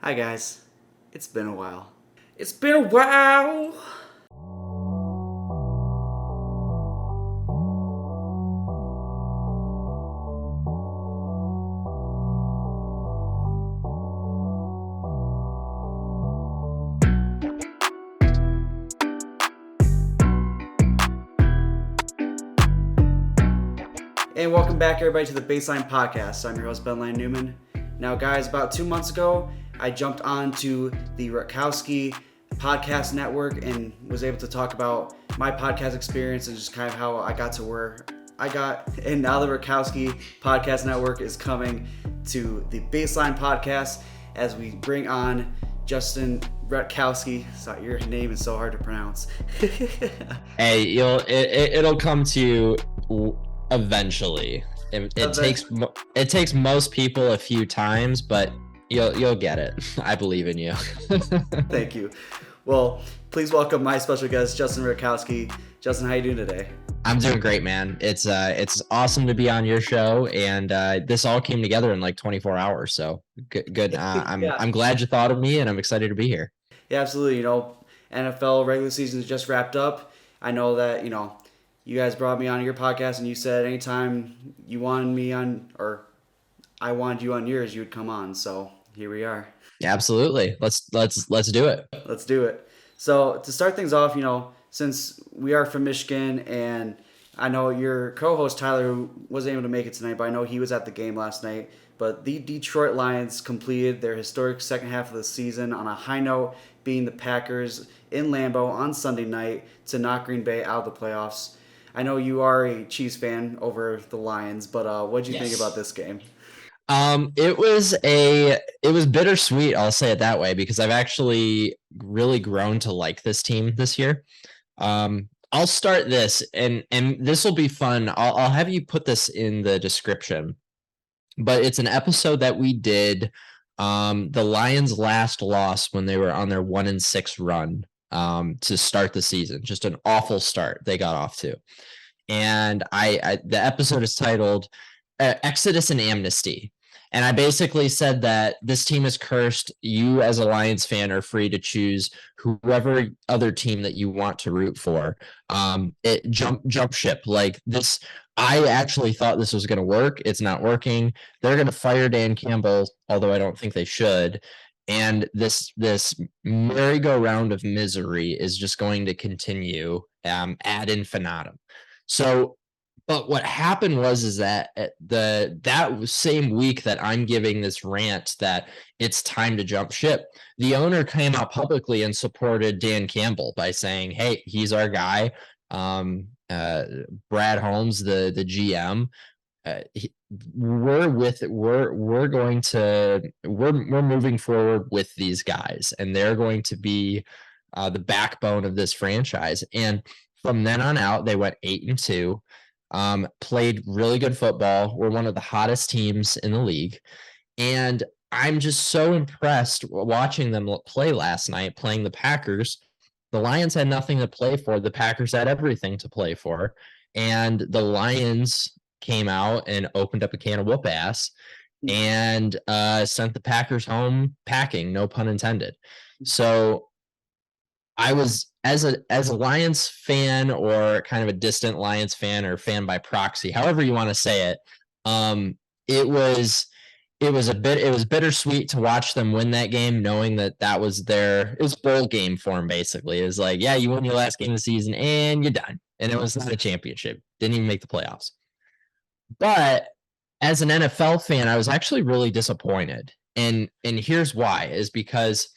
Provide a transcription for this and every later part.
Hi guys, it's been a while. It's been a while! And welcome back everybody to the BaseLINE podcast. I'm your host, BaseLINE Newman. Now guys, about 2 months ago, I jumped onto the Rutkowski podcast network and was able to talk about my podcast experience and just kind of how I got to where I got. And now the Rutkowski podcast network is coming to the BaseLINE podcast as we bring on Justin Rutkowski. Sorry, your name is so hard to pronounce. Hey, it'll come to you eventually. It takes most people a few times, but you'll get it. I believe in you. Thank you. Well, please welcome my special guest, Justin Rutkowski. Justin, how you doing today? I'm doing great, man. It's awesome to be on your show, and this all came together in like 24 hours. So good. I'm glad you thought of me, and I'm excited to be here. Yeah, absolutely. NFL regular season is just wrapped up. I know that you guys brought me on your podcast, and you said anytime you wanted me on, or I wanted you on yours, you would come on. So here we are. Absolutely. Let's do it. Let's do it. So to start things off, since we are from Michigan, and I know your co-host Tyler wasn't able to make it tonight, but I know he was at the game last night. But the Detroit Lions completed their historic second half of the season on a high note, beating the Packers in Lambeau on Sunday night to knock Green Bay out of the playoffs. I know you are a Chiefs fan over the Lions, but what did you think about this game? It was bittersweet, I'll say it that way, because I've actually really grown to like this team this year. I'll start this, and this will be fun. I'll have you put this in the description, but it's an episode that we did. The Lions' last loss when they were on their 1-6 run to start the season. Just an awful start they got off to, and the episode is titled Exodus and Amnesty. And I basically said that this team is cursed. You, as a Lions fan, are free to choose whoever other team that you want to root for. It jump ship like this. I actually thought this was going to work. It's not working. They're going to fire Dan Campbell, although I don't think they should. And this merry-go-round of misery is just going to continue ad infinitum. So. But what happened is that that same week that I'm giving this rant that it's time to jump ship, the owner came out publicly and supported Dan Campbell by saying, "Hey, he's our guy." Brad Holmes, the GM, we're moving forward with these guys, and they're going to be the backbone of this franchise. And from then on out, they went 8-2. Played really good football. We're one of the hottest teams in the league. And I'm just so impressed watching them play last night, playing the Packers. The Lions had nothing to play for. The Packers had everything to play for. And the Lions came out and opened up a can of whoop ass and sent the Packers home packing, no pun intended. So I was, as a Lions fan, or kind of a distant Lions fan, or fan by proxy, however you want to say it, it was bittersweet to watch them win that game, knowing that was it was bowl game form, basically. It was like, yeah, you won your last game of the season and you're done. And it was not a championship. Didn't even make the playoffs. But as an NFL fan, I was actually really disappointed. And here's why, is because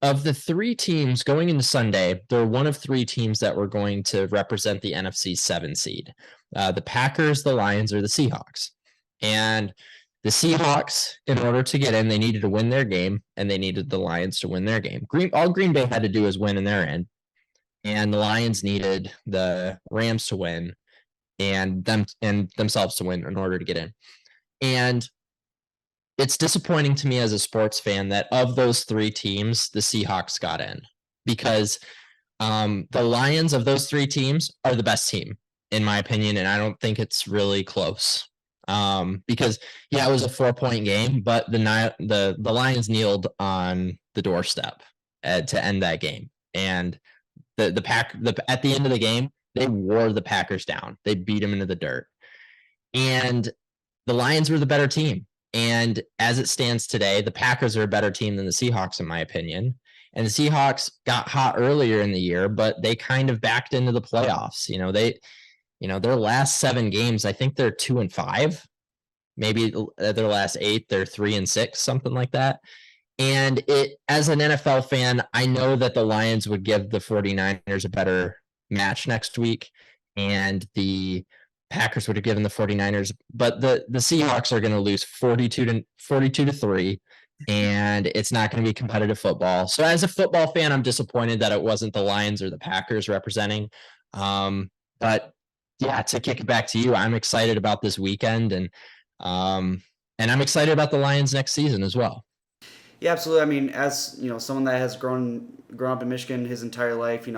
of the three teams going into Sunday, they're one of three teams that were going to represent the NFC 7 seed. The Packers, the Lions, or the Seahawks. And the Seahawks, in order to get in, they needed to win their game, and they needed the Lions to win their game. All Green Bay had to do is win in their end, and the Lions needed the Rams to win and themselves to win in order to get in. And it's disappointing to me as a sports fan that of those three teams, the Seahawks got in, because the Lions of those three teams are the best team, in my opinion, and I don't think it's really close. Because yeah, it was a 4-point game, but the Lions kneeled on the doorstep to end that game, and at the end of the game, they wore the Packers down. They beat them into the dirt, and the Lions were the better team. And as it stands today, the Packers are a better team than the Seahawks, in my opinion. And the Seahawks got hot earlier in the year, but they kind of backed into the playoffs. Their last 7 games, I think they're 2-5. Maybe their last 8, they're 3-6, something like that. And as an NFL fan, I know that the Lions would give the 49ers a better match next week, and the Packers would have given the 49ers, but the Seahawks are going to lose 42-3, and it's not going to be competitive football. So as a football fan, I'm disappointed that it wasn't the Lions or the Packers representing. But yeah, to kick it back to you, I'm excited about this weekend, and I'm excited about the Lions next season as well. Yeah, absolutely. I mean, as someone that has grown up in Michigan his entire life,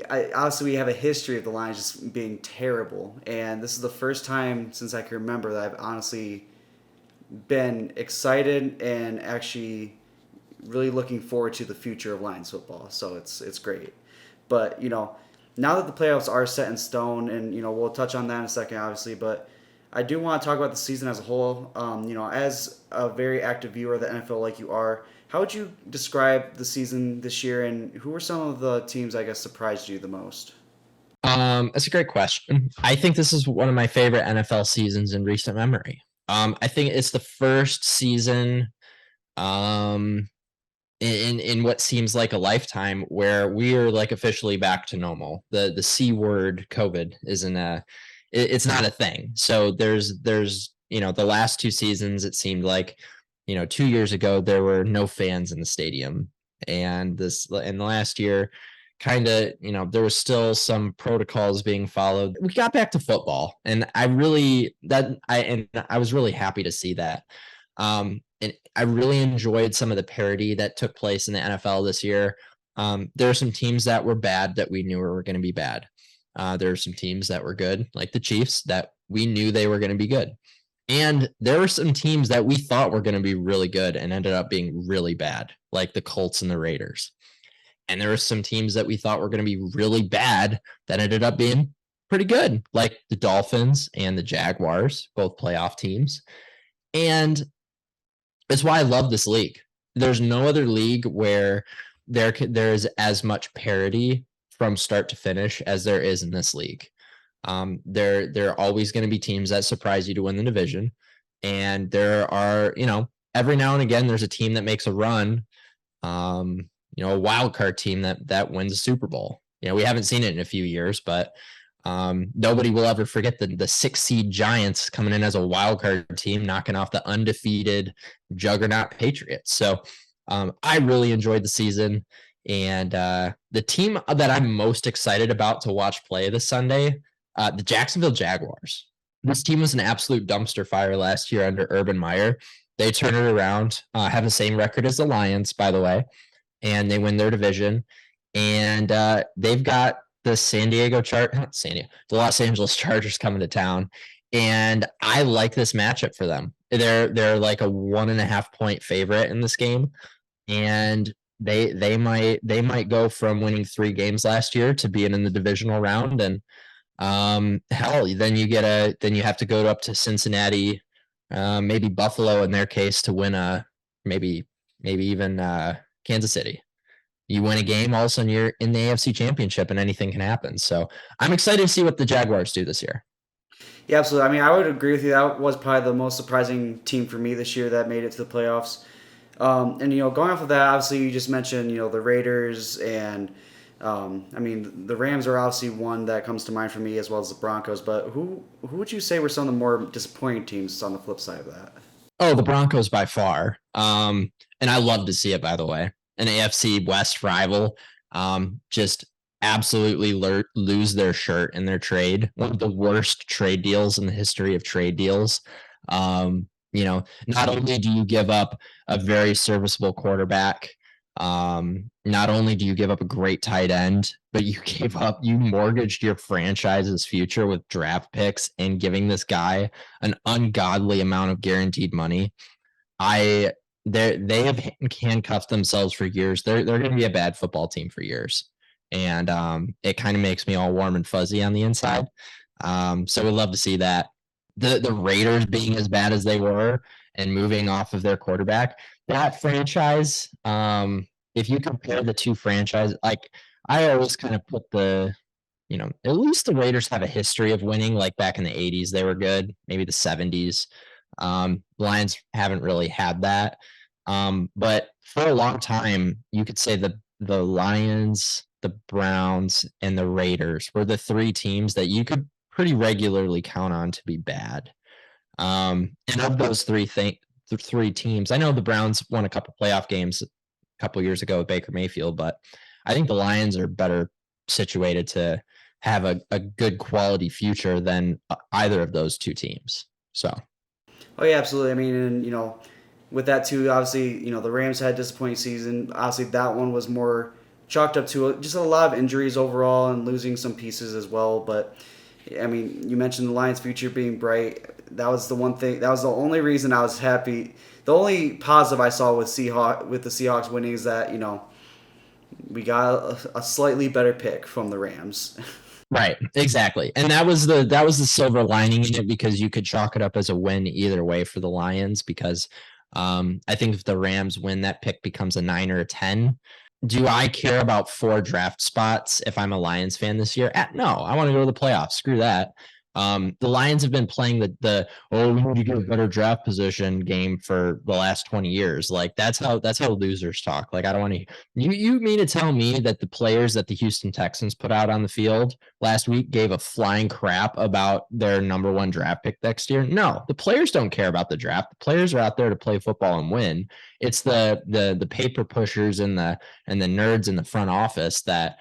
obviously we have a history of the Lions just being terrible, and this is the first time since I can remember that I've honestly been excited and actually really looking forward to the future of Lions football. So it's great. But now that the playoffs are set in stone, and we'll touch on that in a second, obviously, but I do want to talk about the season as a whole. As a very active viewer of the NFL like you are, how would you describe the season this year, and who were some of the teams, I guess, surprised you the most? That's a great question. I think this is one of my favorite NFL seasons in recent memory. I think it's the first season in what seems like a lifetime where we are like officially back to normal. The C word COVID it's not a thing. So there's the last 2 seasons, it seemed like 2 years ago there were no fans in the stadium, and in the last year kind of there was still some protocols being followed. We got back to football, and I was really happy to see that. And I really enjoyed some of the parity that took place in the NFL this year. There are some teams that were bad that we knew were going to be bad. There are some teams that were good, like the Chiefs, that we knew they were going to be good. And there were some teams that we thought were going to be really good and ended up being really bad, like the Colts and the Raiders. And there were some teams that we thought were going to be really bad that ended up being pretty good, like the Dolphins and the Jaguars, both playoff teams. And that's why I love this league. There's no other league where there's as much parity from start to finish as there is in this league. There are always going to be teams that surprise you to win the division, and there are every now and again there's a team that makes a run, a wild card team that wins a Super Bowl. We haven't seen it in a few years, but nobody will ever forget the 6 seed Giants coming in as a wild card team, knocking off the undefeated juggernaut Patriots. So I really enjoyed the season, and the team that I'm most excited about to watch play this Sunday, the Jacksonville Jaguars. This team was an absolute dumpster fire last year under Urban Meyer. They turn it around, have the same record as the Lions, by the way, and they win their division. And they've got the the Los Angeles Chargers coming to town, and I like this matchup for them. They're like a 1.5 point favorite in this game, and they might go from winning 3 games last year to being in the divisional round. And hell, then you have to go up to Cincinnati, maybe Buffalo in their case, to win maybe even Kansas City. You win a game, all of a sudden you're in the AFC Championship, and anything can happen. So I'm excited to see what the Jaguars do this year. Yeah, absolutely. I mean, I would agree with you. That was probably the most surprising team for me this year that made it to the playoffs. And going off of that, obviously you just mentioned the Raiders, and I mean the Rams are obviously one that comes to mind for me, as well as the Broncos. But who would you say were some of the more disappointing teams on the flip side of that? Oh, the Broncos by far. And I love to see it, by the way. An AFC West rival just absolutely lose their shirt in their trade. One of the worst trade deals in the history of trade deals. Not only do you give up a very serviceable quarterback, Not only do you give up a great tight end, but you mortgaged your franchise's future with draft picks and giving this guy an ungodly amount of guaranteed money. They have handcuffed themselves for years. They're going to be a bad football team for years, and it kind of makes me all warm and fuzzy on the inside. So we'd love to see that. The Raiders being as bad as they were and moving off of their quarterback, that franchise. If you compare the two franchises, like I always kind of put at least the Raiders have a history of winning. Like back in the 80s, they were good. Maybe the 70s. Lions haven't really had that. But for a long time, you could say the Lions, the Browns, and the Raiders were the three teams that you could pretty regularly count on to be bad. And of those three teams, I know the Browns won a couple playoff games a couple years ago with Baker Mayfield, but I think the Lions are better situated to have a good quality future than either of those two teams. So. Oh yeah, absolutely. I mean, and with that too, obviously, the Rams had a disappointing season. Obviously, that one was more chalked up to just a lot of injuries overall and losing some pieces as well. But I mean, you mentioned the Lions' future being bright. That was the one thing. That was the only reason I was happy. The only positive I saw with the Seahawks winning is that we got a slightly better pick from the Rams. Right, exactly. And that was the silver lining in it, because you could chalk it up as a win either way for the Lions, because I think if the Rams win, that pick becomes a 9 or a 10. Do I care about 4 draft spots if I'm a Lions fan this year? No, I want to go to the playoffs. Screw that. The Lions have been playing we need to get a better draft position game for the last 20 years. Like that's how losers talk. Like I don't want to. You mean to tell me that the players that the Houston Texans put out on the field last week gave a flying crap about their number 1 draft pick next year? No, the players don't care about the draft. The players are out there to play football and win. It's the paper pushers and the nerds in the front office that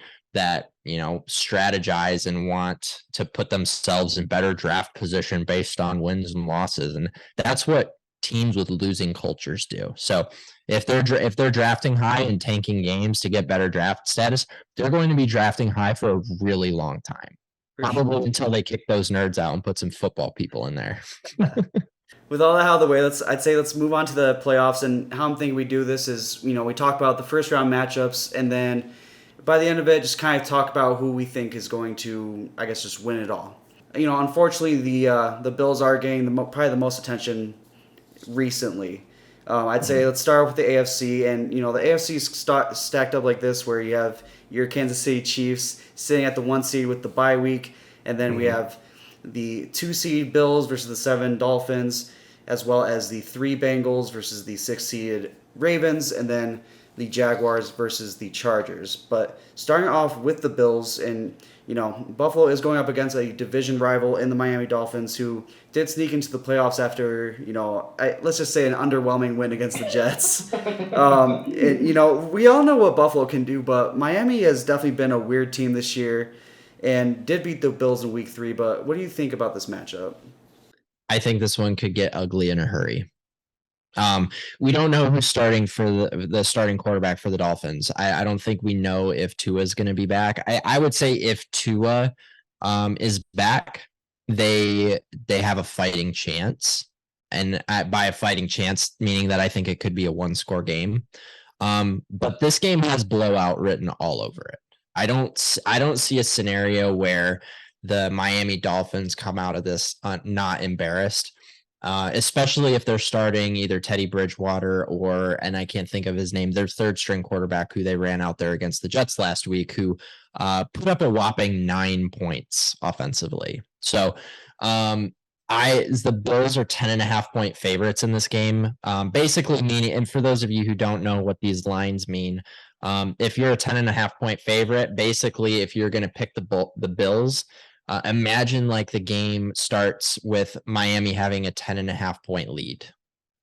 strategize and want to put themselves in better draft position based on wins and losses. And that's what teams with losing cultures do. So if they're drafting high and tanking games to get better draft status, they're going to be drafting high for a really long time. Probably until they kick those nerds out and put some football people in there. With all that out of the way, I'd say let's move on to the playoffs. And how I'm thinking we do this is, we talk about the first round matchups, and then by the end of it, just kind of talk about who we think is going to, I guess, just win it all. Unfortunately, the Bills are getting probably the most attention recently. I'd say let's start with the AFC, and the AFC is stacked up like this, where you have your Kansas City Chiefs sitting at the 1 seed with the bye week, and then we have the 2 seed Bills versus the 7 Dolphins, as well as the 3 Bengals versus the 6 seeded Ravens, and then the Jaguars versus the Chargers. But starting off with the Bills, and Buffalo is going up against a division rival in the Miami Dolphins, who did sneak into the playoffs after let's just say an underwhelming win against the Jets. We all know what Buffalo can do, but Miami has definitely been a weird team this year, and did beat the Bills in Week 3. But what do you think about this matchup? I think this one could get ugly in a hurry. We don't know who's starting for the starting quarterback for the Dolphins. I don't think we know if Tua is going to be back. I would say if Tua is back, they have a fighting chance, and by a fighting chance, meaning that I think it could be a 1-score game. But this game has blowout written all over it. I don't see a scenario where the Miami Dolphins come out of this not embarrassed. Especially if they're starting either Teddy Bridgewater and I can't think of his name, their 3rd-string quarterback who they ran out there against the Jets last week, who put up a whopping 9 points offensively. So the Bills are 10.5-point favorites in this game. Basically meaning, and for those of you who don't know what these lines mean, if you're a 10.5-point favorite, basically if you're going to pick the Bills, imagine like the game starts with Miami having a 10.5-point lead,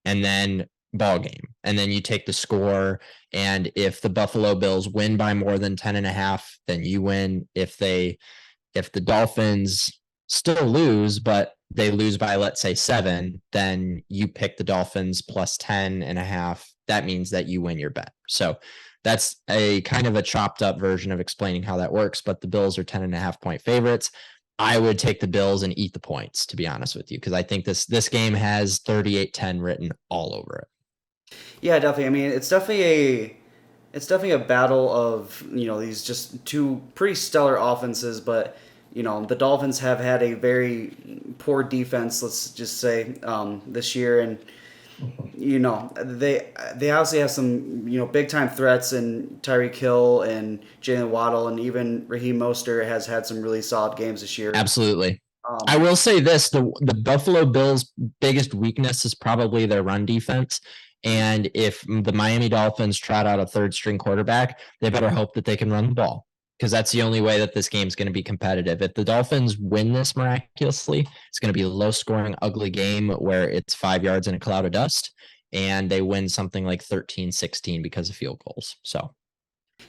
and then ball game, and then you take the score, and if the Buffalo Bills win by more than 10.5, then you win. If the Dolphins still lose, but they lose by, let's say, 7, then you pick the Dolphins plus 10.5. That means that you win your bet. So That's a kind of a chopped up version of explaining how that works, but the Bills are 10.5-point favorites. I would take the Bills and eat the points, to be honest with you, because I think this game has 38-10 written all over it. Yeah, definitely. I mean, it's definitely a battle of these just two pretty stellar offenses, but the Dolphins have had a very poor defense. Let's just say this year, and they obviously have some big time threats in Tyreek Hill and Jalen Waddle, and even Raheem Mostert has had some really solid games this year. Absolutely. I will say this, the Buffalo Bills' biggest weakness is probably their run defense. And if the Miami Dolphins trot out a third string quarterback, they better hope that they can run the ball, because that's the only way that this game is going to be competitive. If the Dolphins win this miraculously, it's going to be a low scoring, ugly game where it's 5 yards in a cloud of dust, and they win something like 13-16 because of field goals. So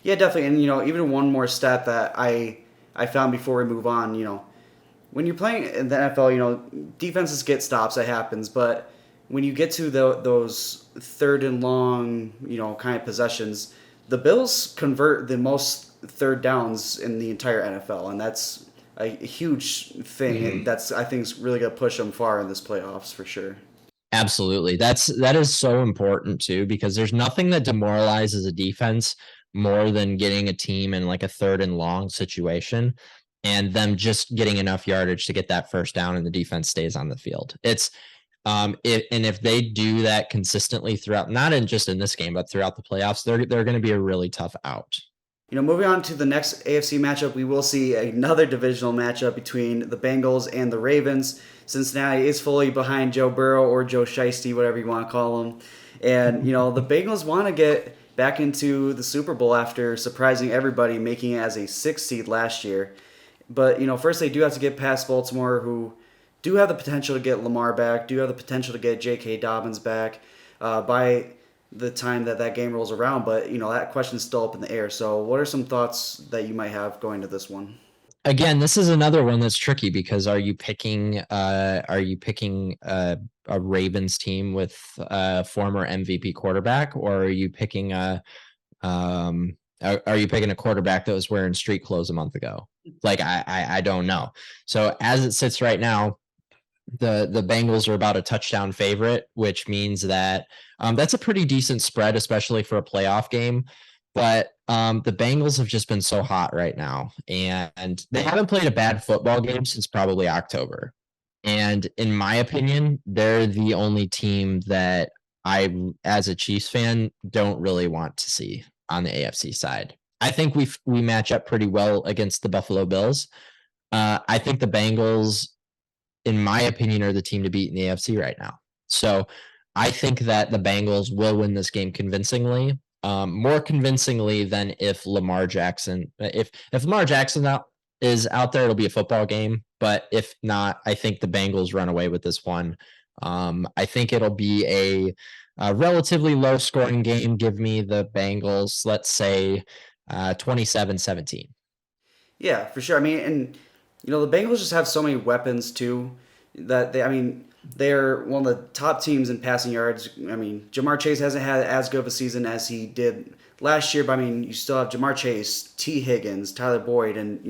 Yeah, definitely. And even one more stat that I found before we move on, when you're playing in the NFL, defenses get stops, that happens, but when you get to those third and long, kind of possessions, the Bills convert the most third downs in the entire NFL, and that's a huge thing. And that's, I think, is really going to push them far in this playoffs for sure. absolutely. That is so important too, because there's nothing that demoralizes a defense more than getting a team in like a third and long situation and them just getting enough yardage to get that first down and the defense stays on the field. If they do that consistently throughout, not in just in this game, but throughout the playoffs, they're going to be a really tough out. Moving on to the next AFC matchup, we will see another divisional matchup between the Bengals and the Ravens. Cincinnati is fully behind Joe Burrow, or Joe Shiesty, whatever you want to call him. And, the Bengals want to get back into the Super Bowl after surprising everybody, making it as a 6th seed last year. But, first they do have to get past Baltimore, who do have the potential to get Lamar back, do have the potential to get J.K. Dobbins back by the time that game rolls around. But, that question's still up in the air. So what are some thoughts that you might have going to this one? Again, this is another one that's tricky, because are you picking a Ravens team with a former MVP quarterback, or are you picking are you picking a quarterback that was wearing street clothes a month ago? Like, I don't know. So as it sits right now, the Bengals are about a touchdown favorite, which means that that's a pretty decent spread, especially for a playoff game. But the Bengals have just been so hot right now, and they haven't played a bad football game since probably October. And in my opinion, they're the only team that I, as a Chiefs fan, don't really want to see on the AFC side. I think we match up pretty well against the Buffalo Bills. I think the Bengals, in my opinion, are the team to beat in the AFC right now. So I think that the Bengals will win this game convincingly, more convincingly than if Lamar Jackson, if Lamar Jackson is out there, it'll be a football game. But if not, I think the Bengals run away with this one. I think it'll be a relatively low scoring game. Give me the Bengals, let's say 27-17. Yeah, for sure. I mean, and the Bengals just have so many weapons too that they're one of the top teams in passing yards. I mean, Jamar Chase hasn't had as good of a season as he did last year, but I mean, you still have Jamar Chase, T. Higgins, Tyler Boyd, and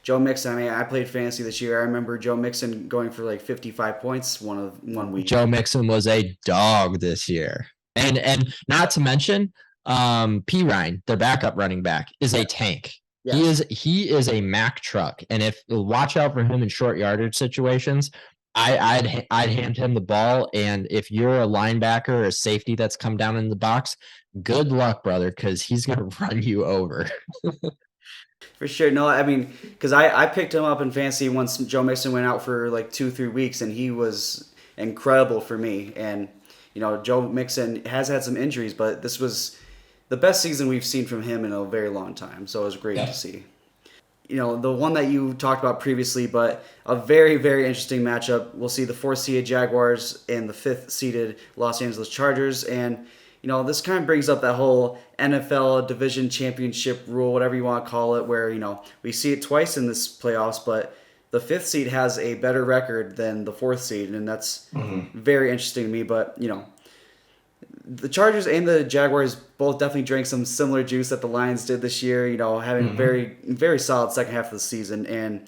Joe Mixon. I mean, I played fantasy this year. I remember Joe Mixon going for like 55 points one week. Joe Mixon was a dog this year, and not to mention, P. Ryan, their backup running back, is a tank. Yes. He is a Mack truck, and if watch out for him in short yardage situations. I'd hand him the ball, and if you're a linebacker or a safety that's come down in the box, good luck, brother, because he's gonna run you over. For sure. No, I mean, because I picked him up in fantasy once Joe Mixon went out for like 2-3 weeks, and he was incredible for me. And Joe Mixon has had some injuries, but this was the best season we've seen from him in a very long time. So it was great to see. The one that you talked about previously, but a very, very interesting matchup. We'll see the 4th-seeded Jaguars and the 5th-seeded Los Angeles Chargers. And, this kind of brings up that whole NFL division championship rule, whatever you want to call it, where, we see it twice in this playoffs, but the 5th seed has a better record than the 4th seed, and that's very interesting to me. But, the Chargers and the Jaguars both definitely drank some similar juice that the Lions did this year. Having a very solid second half of the season, and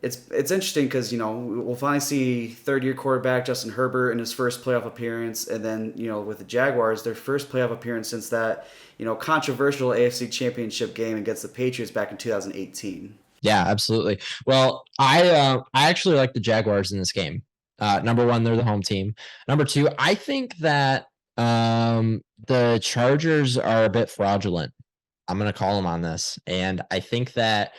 it's interesting because we'll finally see third-year quarterback Justin Herbert in his first playoff appearance, and then with the Jaguars, their first playoff appearance since that controversial AFC Championship game against the Patriots back in 2018. Yeah, absolutely. Well, I actually like the Jaguars in this game. Number one, they're the home team. Number two, I think that the Chargers are a bit fraudulent. I'm going to call them on this. And I think that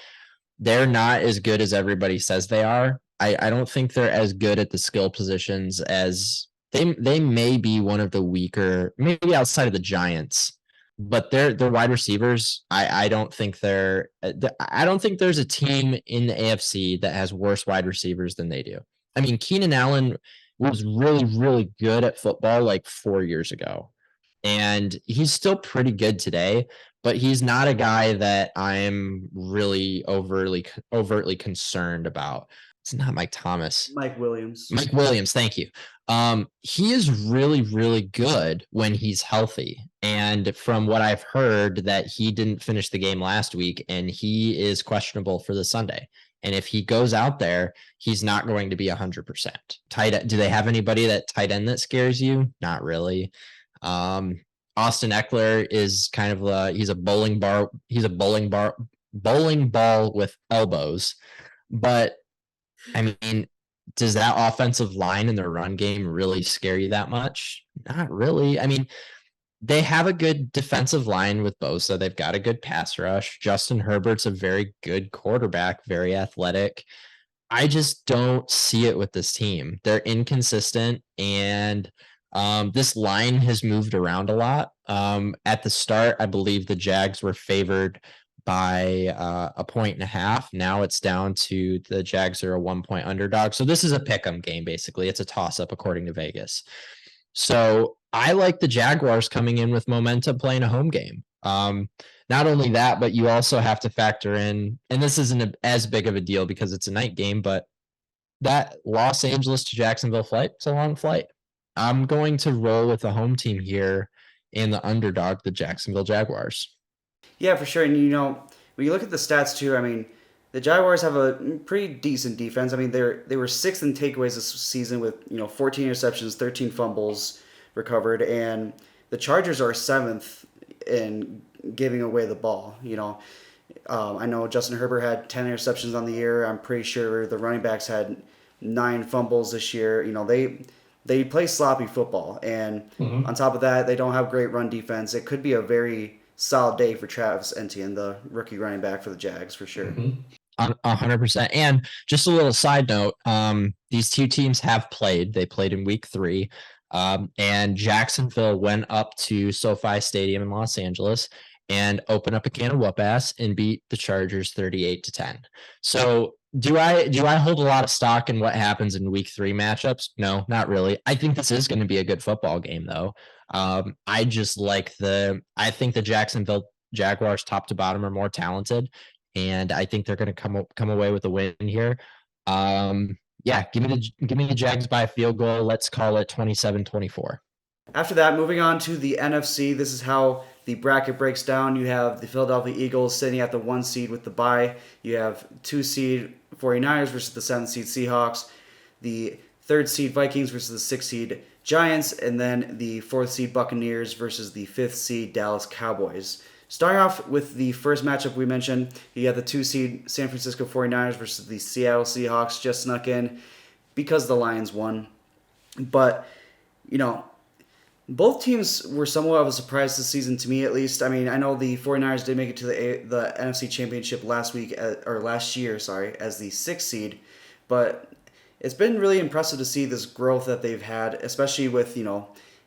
they're not as good as everybody says they are. I don't think they're as good at the skill positions as they may be one of the weaker, maybe outside of the Giants. But their wide receivers, I don't think I don't think there's a team in the AFC that has worse wide receivers than they do. I mean, Keenan Allen was really, really good at football like 4 years ago. And he's still pretty good today, but he's not a guy that I'm really overtly concerned about. It's not Mike Thomas. Mike Williams. Mike Williams, thank you. He is really, really good when he's healthy. And from what I've heard, that he didn't finish the game last week, and he is questionable for the Sunday. And if he goes out there, he's not going to be 100%. Do they have anybody that tight end that scares you? Not really. Austin Eckler is kind of he's a bowling ball with elbows. But I mean, does that offensive line in the run game really scare you that much? Not really. I mean, they have a good defensive line with Bosa. They've got a good pass rush. Justin Herbert's a very good quarterback, very athletic. I just don't see it with this team. They're inconsistent, and this line has moved around a lot. At the start, I believe the Jags were favored by 1.5. Now it's down to the Jags are a 1-point underdog. So this is a pick'em game, basically. It's a toss-up according to Vegas. So I like the Jaguars coming in with momentum playing a home game. Not only that, but you also have to factor in, and this isn't as big of a deal because it's a night game, but that Los Angeles to Jacksonville flight, it's a long flight. I'm going to roll with the home team here and the underdog, the Jacksonville Jaguars. Yeah, for sure. And when you look at the stats too, I mean, the Jaguars have a pretty decent defense. I mean, they were sixth in takeaways this season with 14 interceptions, 13 fumbles recovered, and the Chargers are seventh in giving away the ball. I know Justin Herbert had 10 interceptions on the year. I'm pretty sure the running backs had 9 fumbles this year. They play sloppy football, and on top of that, they don't have great run defense. It could be a very solid day for Travis Etienne, the rookie running back for the Jags, for sure. 100%. And just a little side note, these two teams have played. They played in week 3, and Jacksonville went up to SoFi Stadium in Los Angeles and opened up a can of whoop ass and beat the Chargers 38-10. So do I hold a lot of stock in what happens in week 3 matchups? No, not really. I think this is going to be a good football game, though. I think the Jacksonville Jaguars top to bottom are more talented, and I think they're going to come away with a win here. Give me the Jags by a field goal. Let's call it 27-24. After that, moving on to the NFC, this is how the bracket breaks down. You have the Philadelphia Eagles sitting at the 1 seed with the bye. You have 2 seed 49ers versus the 7 seed Seahawks, the 3rd seed Vikings versus the 6 seed Giants, and then the 4th seed Buccaneers versus the 5th seed Dallas Cowboys. Starting off with the first matchup we mentioned, you have the 2 seed San Francisco 49ers versus the Seattle Seahawks. Just snuck in because the Lions won. But, both teams were somewhat of a surprise this season, to me at least. I mean, I know the 49ers did make it to the NFC Championship last year, as the 6th seed. But it's been really impressive to see this growth that they've had, especially with,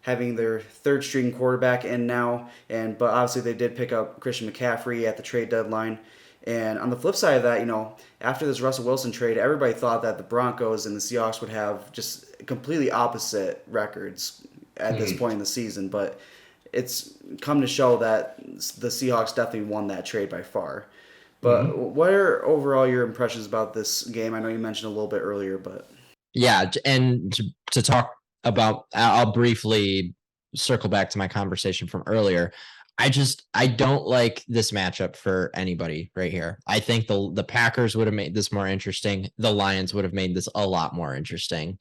having their 3rd string quarterback in now. But obviously they did pick up Christian McCaffrey at the trade deadline. And on the flip side of that, after this Russell Wilson trade, everybody thought that the Broncos and the Seahawks would have just completely opposite records at this point in the season. But it's come to show that the Seahawks definitely won that trade by far. But what are overall your impressions about this game? I know you mentioned a little bit earlier, but... Yeah, and to talk about, I'll briefly circle back to my conversation from earlier. I don't like this matchup for anybody right here. I think the Packers would have made this more interesting. The Lions would have made this a lot more interesting.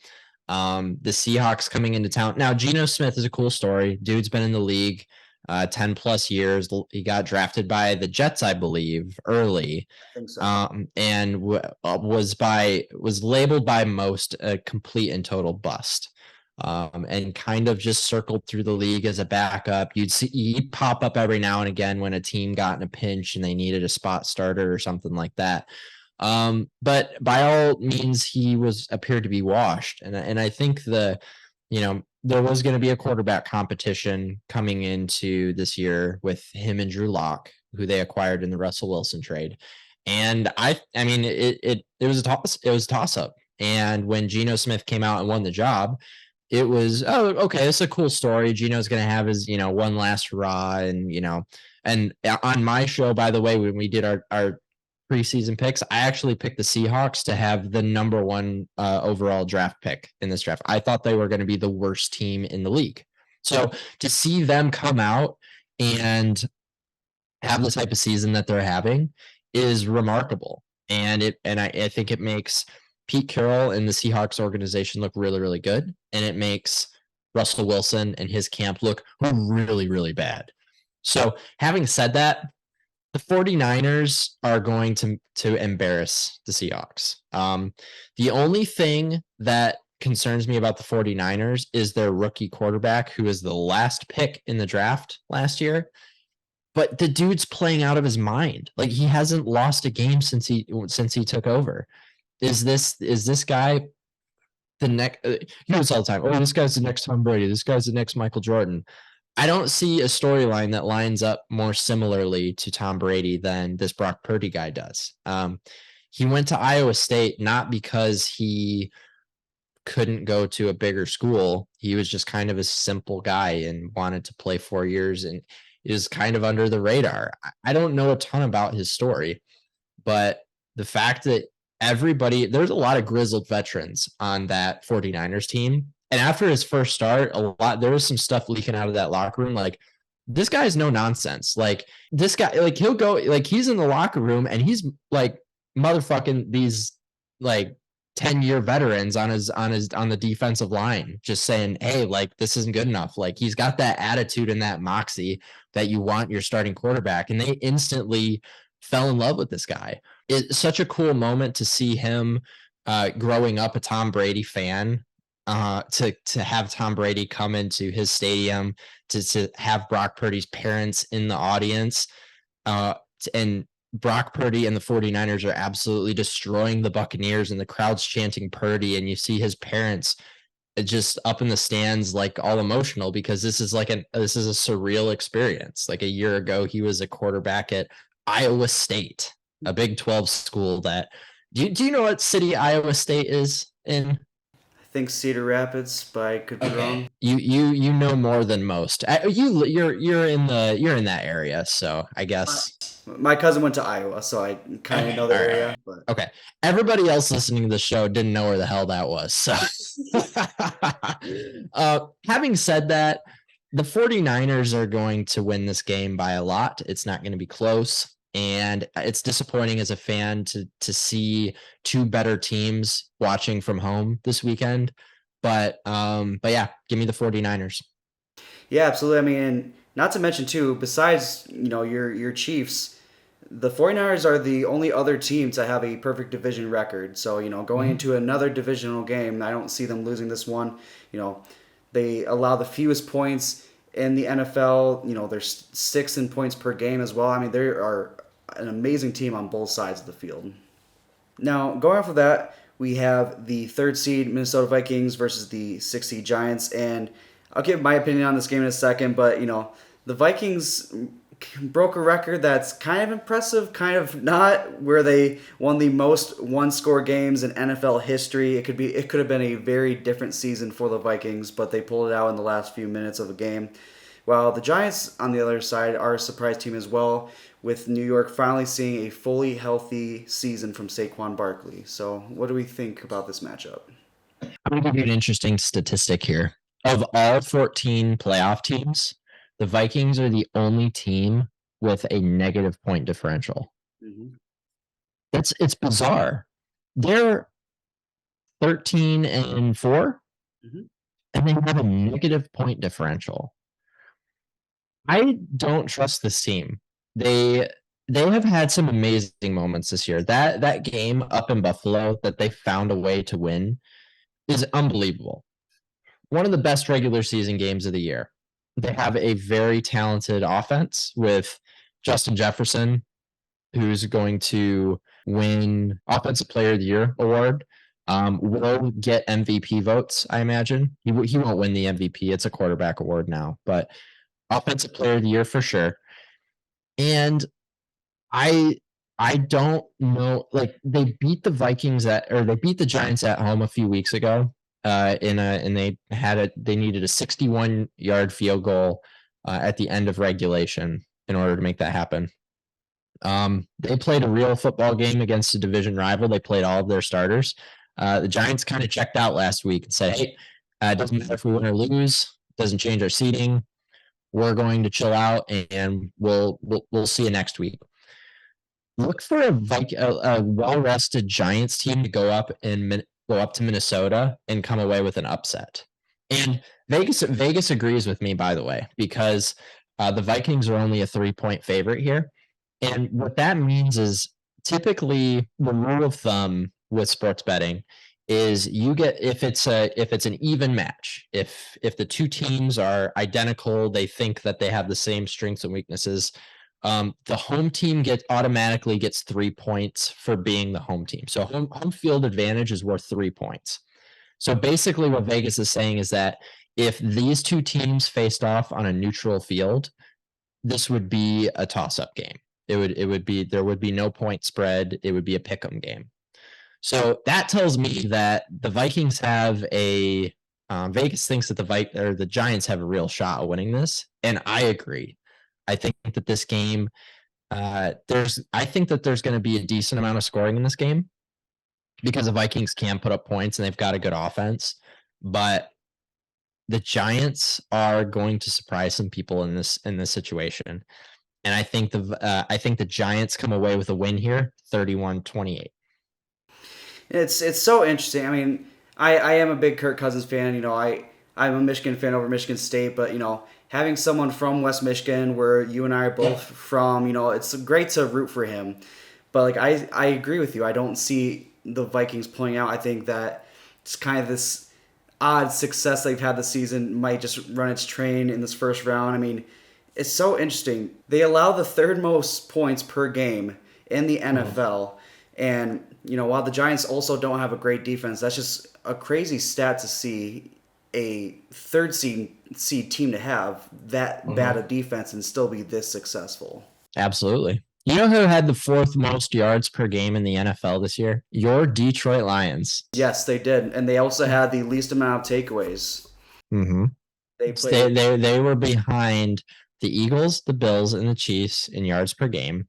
The Seahawks coming into town. Now, Geno Smith is a cool story. Dude's been in the league 10 plus years. He got drafted by the Jets, I believe, early. I think so. And was labeled by most a complete and total bust. And kind of just circled through the league as a backup. He'd pop up every now and again when a team got in a pinch and they needed a spot starter or something like that. But by all means, he appeared to be washed. And I think there was going to be a quarterback competition coming into this year with him and Drew Lock, who they acquired in the Russell Wilson trade. And I mean, it was a toss up. And when Geno Smith came out and won the job, it was, oh, okay, it's a cool story. Geno's going to have his, one last hurrah. And on my show, by the way, when we did our preseason picks, I actually picked the Seahawks to have the number one overall draft pick in this draft. I thought they were going to be the worst team in the league. So to see them come out and have the type of season that they're having is remarkable. And I think it makes Pete Carroll and the Seahawks organization look really, really good. And it makes Russell Wilson and his camp look really, really bad. So having said that, the 49ers are going to embarrass the Seahawks. The only thing that concerns me about the 49ers is their rookie quarterback, who is the last pick in the draft last year. But the dude's playing out of his mind. Like, he hasn't lost a game since he took over. Is this guy the next? You know, it's all the time. Oh, this guy's the next Tom Brady. This guy's the next Michael Jordan. I don't see a storyline that lines up more similarly to Tom Brady than this Brock Purdy guy does. He went to Iowa State not because he couldn't go to a bigger school. He was just kind of a simple guy and wanted to play 4 years and is kind of under the radar. I don't know a ton about his story, but the fact that there's a lot of grizzled veterans on that 49ers team. And after his first start, there was some stuff leaking out of that locker room. Like, this guy's no nonsense. Like, this guy, like, he'll go, like, he's in the locker room and he's like motherfucking these like 10-year veterans on the defensive line, just saying, hey, like, this isn't good enough. Like, he's got that attitude and that moxie that you want your starting quarterback. And they instantly fell in love with this guy. It's such a cool moment to see him growing up a Tom Brady fan, to have Tom Brady come into his stadium, to have Brock Purdy's parents in the audience, and Brock Purdy and the 49ers are absolutely destroying the Buccaneers and the crowd's chanting Purdy, and you see his parents just up in the stands, like, all emotional, because this is a surreal experience. Like, a year ago, he was a quarterback at Iowa State, a Big 12 school. That do you know what city Iowa State is in? I think Cedar Rapids, but I could be wrong. You know more than most. You're in that area, so I guess My cousin went to Iowa, so I kind of know the all right. area. But Okay. Everybody else listening to the show didn't know where the hell that was. So having said that, the 49ers are going to win this game by a lot. It's not going to be close. And it's disappointing as a fan to see two better teams watching from home this weekend. But yeah, give me the 49ers. yeah, absolutely. I mean, not to mention too, besides, your Chiefs, the 49ers are the only other team to have a perfect division record. So, going into another divisional game, I don't see them losing this one. They allow the fewest points in the NFL. They're sixth in points per game as well. I mean, they are an amazing team on both sides of the field. Now, going off of that, we have the third seed Minnesota Vikings versus the 6th seed Giants, and I'll give my opinion on this game in a second, but the Vikings broke a record that's kind of impressive, kind of not, where they won the most one-score games in NFL history. It could have been a very different season for the Vikings, but they pulled it out in the last few minutes of the game. While the Giants, on the other side, are a surprise team as well, with New York finally seeing a fully healthy season from Saquon Barkley. So what do we think about this matchup? I'm going to give you an interesting statistic here. Of all 14 playoff teams, the Vikings are the only team with a negative point differential. Mm-hmm. It's bizarre. They're 13-4, Mm-hmm. and they have a negative point differential. I don't trust this team. They have had some amazing moments this year. That game up in Buffalo that they found a way to win is unbelievable. One of the best regular season games of the year. They have a very talented offense with Justin Jefferson, who's going to win Offensive Player of the Year award. Will get MVP votes, I imagine. He won't win the MVP. It's a quarterback award now, but Offensive Player of the Year for sure. And I don't know, like they beat the they beat the Giants at home a few weeks ago. And they needed a 61-yard field goal at the end of regulation in order to make that happen. They played a real football game against a division rival. They played all of their starters. The Giants kind of checked out last week and said, "Hey, it doesn't matter if we win or lose. It doesn't change our seeding. We're going to chill out, and we'll see you next week." Look for a well-rested Giants team to go up to Minnesota and come away with an upset. And Vegas agrees with me, by the way, because the Vikings are only a 3-point favorite here. And what that means is typically the rule of thumb with sports betting is you get if it's an even match, if the two teams are identical, they think that they have the same strengths and weaknesses, the home team automatically gets 3 points for being the home team. So home field advantage is worth 3 points. So basically what Vegas is saying is that if these two teams faced off on a neutral field, this would be a toss-up game. There would be no point spread. It would be a pick'em game. So that tells me that the Vikings have Vegas thinks that the Giants have a real shot of winning this, and I agree. I think that this game, I think that there's going to be a decent amount of scoring in this game because the Vikings can put up points and they've got a good offense, but the Giants are going to surprise some people in this situation. And I think the Giants come away with a win here, 31-28. It's so interesting. I mean, I am a big Kirk Cousins fan. I'm a Michigan fan over Michigan State, but having someone from West Michigan, where you and I are both from, it's great to root for him. But like I agree with you. I don't see the Vikings pulling out. I think that it's kind of this odd success they've had this season might just run its train in this first round. I mean, it's so interesting. They allow the third most points per game in the NFL. And, while the Giants also don't have a great defense, that's just a crazy stat to see a third seed team to have that bad a defense and still be this successful. Absolutely. You know who had the fourth most yards per game in the NFL this year? Your Detroit Lions. Yes, they did. And they also had the least amount of takeaways. Mm-hmm. They were behind the Eagles, the Bills, and the Chiefs in yards per game.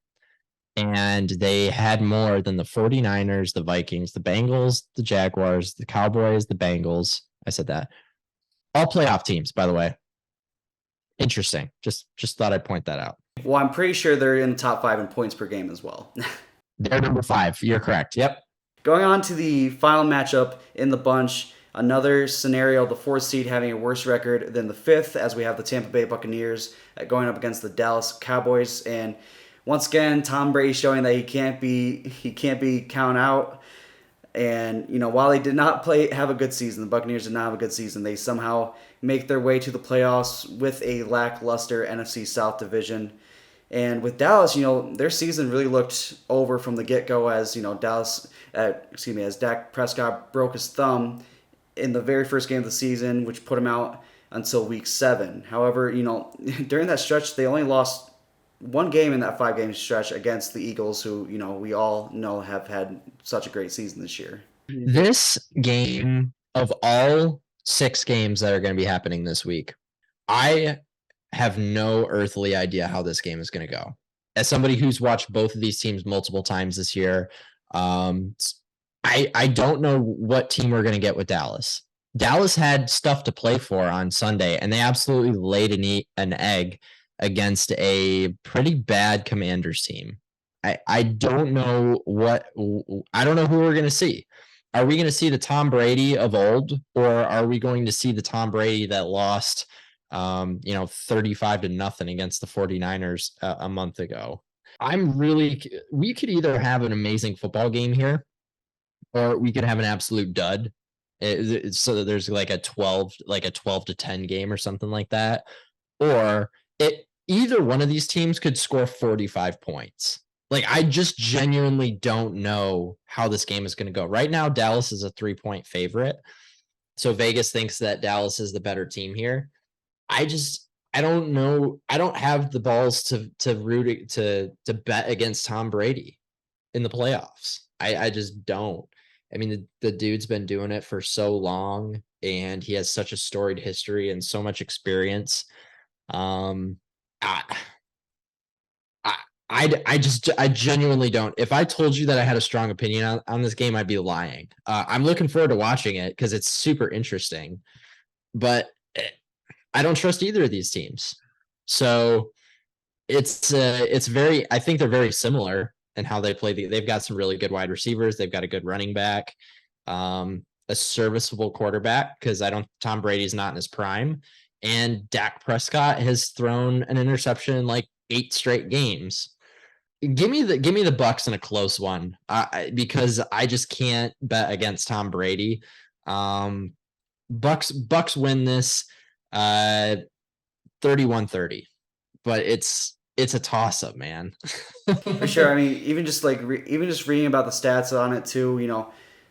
And they had more than the 49ers, the Vikings, the Bengals, the Jaguars, the Cowboys, the Bengals. I said that. All playoff teams, by the way. Interesting. Just thought I'd point that out. Well, I'm pretty sure they're in the top 5 in points per game as well. They're number 5. You're correct. Yep. Going on to the final matchup in the bunch, another scenario, the 4th seed having a worse record than the 5th, as we have the Tampa Bay Buccaneers going up against the Dallas Cowboys. And once again, Tom Brady showing that he can't be count out. And while they did not have a good season, the Buccaneers did not have a good season. They somehow make their way to the playoffs with a lackluster NFC South division. And with Dallas, their season really looked over from the get-go as as Dak Prescott broke his thumb in the very first game of the season, which put him out until week 7. However, during that stretch, they only lost one game in that 5-game stretch against the Eagles, who, we all know have had such a great season this year. This game, of all 6 games that are going to be happening this week, I have no earthly idea how this game is going to go. As somebody who's watched both of these teams multiple times this year, I don't know what team we're going to get with Dallas. Dallas had stuff to play for on Sunday, and they absolutely laid an egg against a pretty bad Commanders team. I don't know I don't know who we're going to see. Are we going to see the Tom Brady of old, or are we going to see the Tom Brady that lost 35-0 against the 49ers a month ago? We could either have an amazing football game here, or we could have an absolute dud. So there's like a 12-10 game or something like that, or either one of these teams could score 45 points. Like, I just genuinely don't know how this game is going to go. Right now, Dallas is a 3-point favorite, so Vegas thinks that Dallas is the better team here. I don't know. I don't have the balls to bet against Tom Brady in the playoffs. I just don't. I mean, the dude's been doing it for so long, and he has such a storied history and so much experience. I, I, I genuinely don't. If I told you that I had a strong opinion on this game, I'd be lying. I'm looking forward to watching it because it's super interesting, but I don't trust either of these teams. So it's very, I think they're very similar in how they play. They've got some really good wide receivers. They've got a good running back, a serviceable quarterback, because Tom Brady's not in his prime. And Dak Prescott has thrown an interception in like 8 straight games. Give me the Bucks in a close one, because I just can't bet against Tom Brady. Bucks win this 31-30, but it's a toss up, man. For sure. I mean, even just reading about the stats on it too.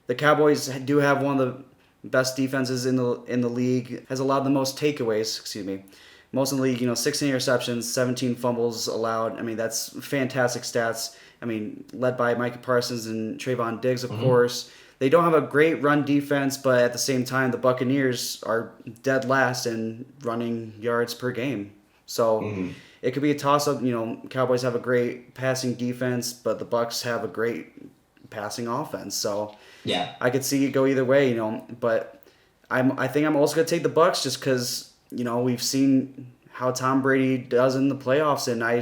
The Cowboys do have one of the best defenses in the league. Has allowed the most takeaways. Excuse me, most in the league. 16 interceptions, 17 fumbles allowed. I mean, that's fantastic stats. I mean, led by Micah Parsons and Trayvon Diggs, of course. They don't have a great run defense, but at the same time, the Buccaneers are dead last in running yards per game. So it could be a toss-up. Cowboys have a great passing defense, but the Bucks have a great passing offense. So Yeah. I could see it go either way. But I think I'm also gonna take the Bucks just because we've seen how Tom Brady does in the playoffs, and I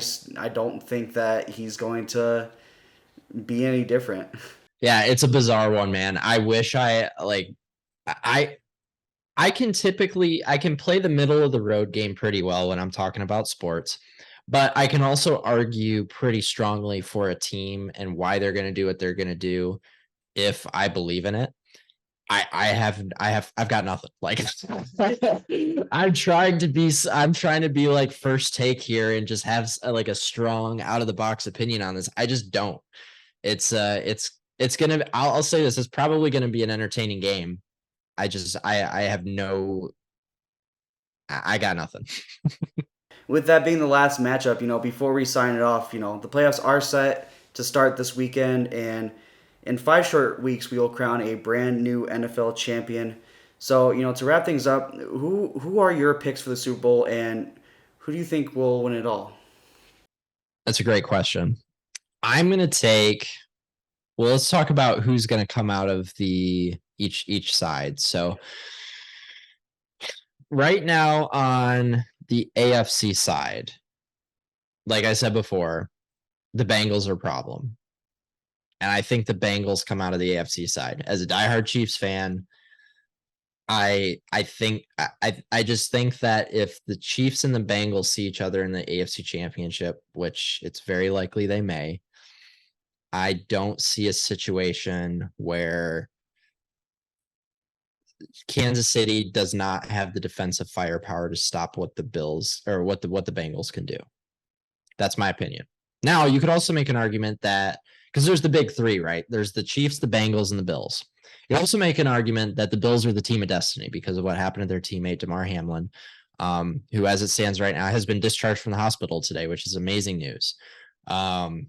don't think that he's going to be any different. Yeah, it's a bizarre one, man. I wish I can play the middle of the road game pretty well when I'm talking about sports, but I can also argue pretty strongly for a team and why they're going to do what they're going to do if I believe in it. I've got nothing. Like, I'm trying to be like first take here and just have like a strong out of the box opinion on this. I just don't. It's gonna. I'll say this. It's probably going to be an entertaining game. I have no. I got nothing. With that being the last matchup, before we sign it off, the playoffs are set to start this weekend, and in 5 short weeks, we will crown a brand new NFL champion. So, to wrap things up, who are your picks for the Super Bowl, and who do you think will win it all? That's a great question. I'm gonna take. Well, let's talk about who's gonna come out of each side. So, right now on the AFC side, like I said before, the Bengals are a problem. And I think the Bengals come out of the AFC side. As a diehard Chiefs fan, I just think that if the Chiefs and the Bengals see each other in the AFC Championship, which it's very likely they may, I don't see a situation where Kansas City does not have the defensive firepower to stop what the Bills or what the Bengals can do. That's my opinion. Now, you could also make an argument that because there's the big 3, right? There's the Chiefs, the Bengals, and the Bills. You also make an argument that the Bills are the team of destiny because of what happened to their teammate Damar Hamlin, who, as it stands right now, has been discharged from the hospital today, which is amazing news. And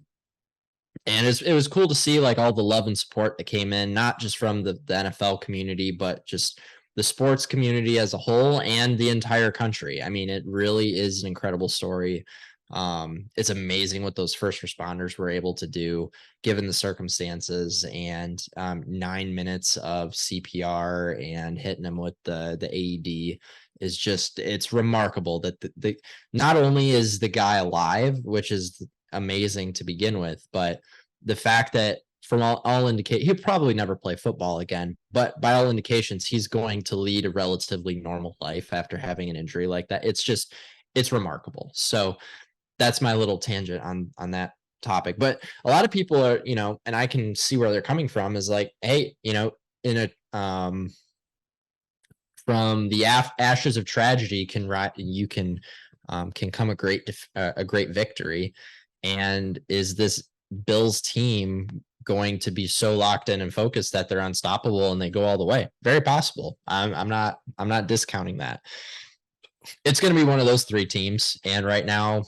it was cool to see like all the love and support that came in, not just from the NFL community, but just the sports community as a whole and the entire country. I mean, it really is an incredible story. It's amazing what those first responders were able to do given the circumstances, and 9 minutes of CPR and hitting them with the AED is just, it's remarkable that the not only is the guy alive, which is amazing to begin with, but the fact that from all indicate he'll probably never play football again, but by all indications he's going to lead a relatively normal life after having an injury like that. It's remarkable. So that's my little tangent on that topic. But a lot of people are, and I can see where they're coming from, is like, hey, in a from the ashes of tragedy can come a great victory. And is this Bills team going to be so locked in and focused that they're unstoppable and they go all the way? Very possible. I'm not discounting that. It's going to be one of those three teams, and right now,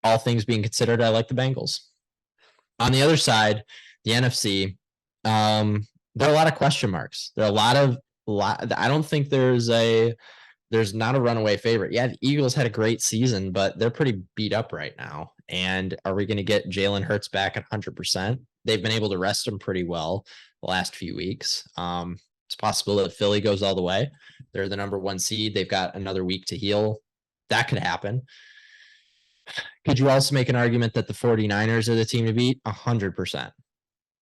all things being considered, I like the Bengals. On the other side, the NFC, there are a lot of question marks. There are a lot. I don't think there's not a runaway favorite. Yeah, the Eagles had a great season, but they're pretty beat up right now. And are we going to get Jalen Hurts back at 100%? They've been able to rest him pretty well the last few weeks. It's possible that Philly goes all the way. They're the number 1 seed. They've got another week to heal. That could happen. Could you also make an argument that the 49ers are the team to beat? 100%.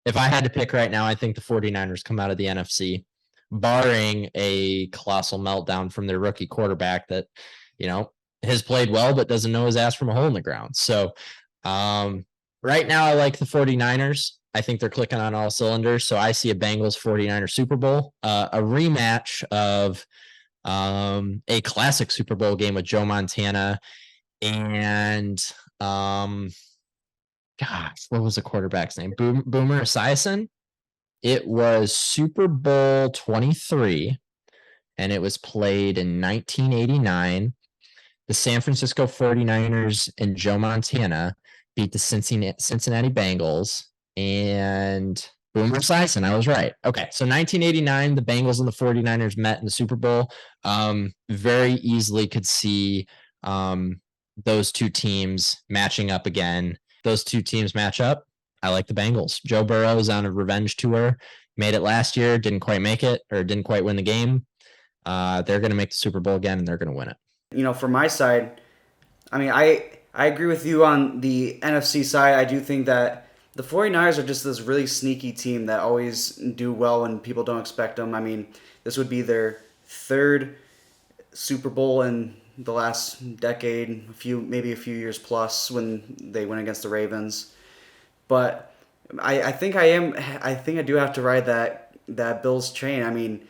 If I had to pick right now, I think the 49ers come out of the NFC, barring a colossal meltdown from their rookie quarterback that, has played well but doesn't know his ass from a hole in the ground. So right now I like the 49ers. I think they're clicking on all cylinders. So I see a Bengals 49ers Super Bowl, a rematch of a classic Super Bowl game with Joe Montana and gosh, what was the quarterback's name? Boomer Esiason. It was Super Bowl 23, and it was played in 1989. The San Francisco 49ers and Joe Montana beat the Cincinnati Bengals, and Boomer Esiason. I was right. Okay, so 1989, the Bengals and the 49ers met in the Super Bowl. Very easily could see those two teams matching up again. Those two teams match up. I like the Bengals. Joe Burrow is on a revenge tour. Made it last year, didn't quite make it, or didn't quite win the game. They're going to make the Super Bowl again, and they're going to win it. From my side, I mean, I agree with you on the NFC side. I do think that the 49ers are just this really sneaky team that always do well when people don't expect them. I mean, this would be their 3rd Super Bowl in the last decade, maybe a few years plus, when they went against the Ravens. But I think I do have to ride that Bills train. I mean,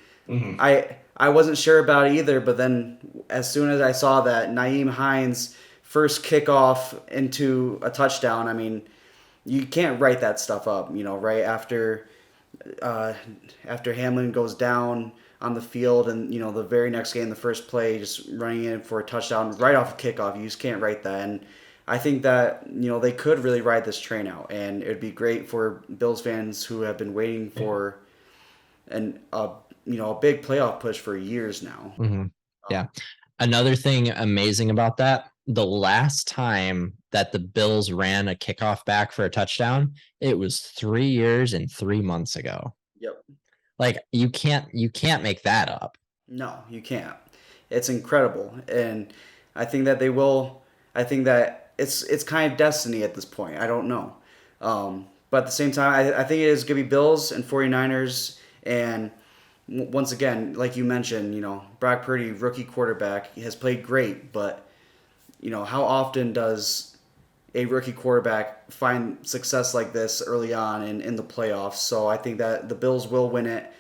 I wasn't sure about it either, but then as soon as I saw that Nyheim Hines first kickoff into a touchdown, I mean, you can't write that stuff up, right after Hamlin goes down on the field, and the very next game, the first play, just running in for a touchdown right off a kickoff. You just can't write that. And I think that they could really ride this train out, and it would be great for Bills fans who have been waiting for a big playoff push for years now. Mm-hmm. Yeah. Another thing amazing about that, the last time that the Bills ran a kickoff back for a touchdown, it was 3 years and 3 months ago. Yep. Like you can't make that up. No, you can't. It's incredible, and I think that they will. I think that it's kind of destiny at this point. I don't know, but at the same time, I think it is going to be Bills and 49ers, and once again, like you mentioned, Brock Purdy, rookie quarterback, has played great, but how often does a rookie quarterback find success like this early on in the playoffs? So I think that the Bills will win it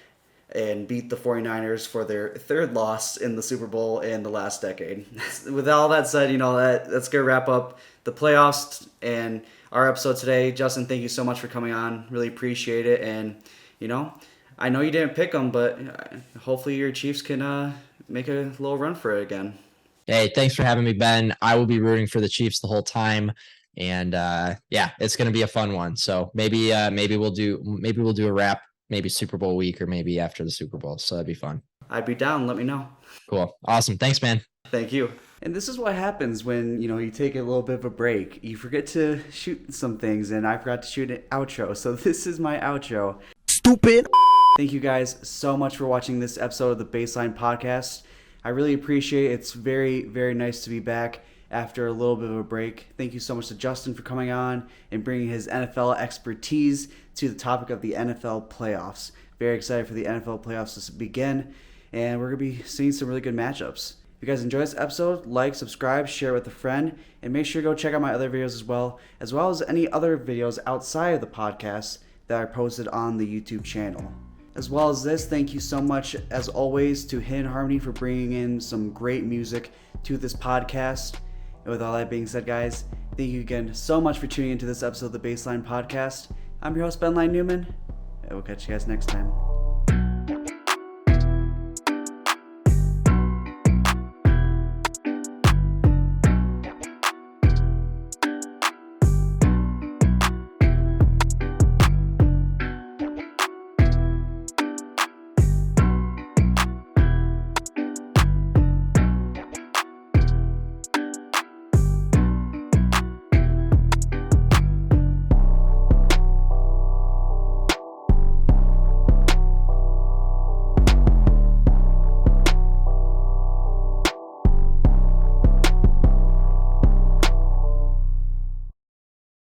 and beat the 49ers for their 3rd loss in the Super Bowl in the last decade. With all that said, that's going to wrap up the playoffs and our episode today. Justin, thank you so much for coming on. Really appreciate it. And, I know you didn't pick them, but hopefully your Chiefs can make a little run for it again. Hey, thanks for having me, Ben. I will be rooting for the Chiefs the whole time. And yeah, it's going to be a fun one. So maybe we'll do a wrap, maybe Super Bowl week, or maybe after the Super Bowl. So that'd be fun. I'd be down. Let me know. Cool. Awesome. Thanks, man. Thank you. And this is what happens when, you take a little bit of a break. You forget to shoot some things, and I forgot to shoot an outro. So this is my outro. Stupid. Thank you guys so much for watching this episode of the BaseLINE podcast. I really appreciate it. It's very, very nice to be back after a little bit of a break. Thank you so much to Justin for coming on and bringing his NFL expertise to the topic of the NFL playoffs. Very excited for the NFL playoffs to begin, and we're going to be seeing some really good matchups. If you guys enjoyed this episode, like, subscribe, share it with a friend, and make sure to go check out my other videos as well as any other videos outside of the podcast that are posted on the YouTube channel. As well as this, thank you so much, as always, to Hidden Harmony for bringing in some great music to this podcast. And with all that being said, guys, thank you again so much for tuning into this episode of the BaseLINE podcast. I'm your host, BaseLINE Newman, and we'll catch you guys next time.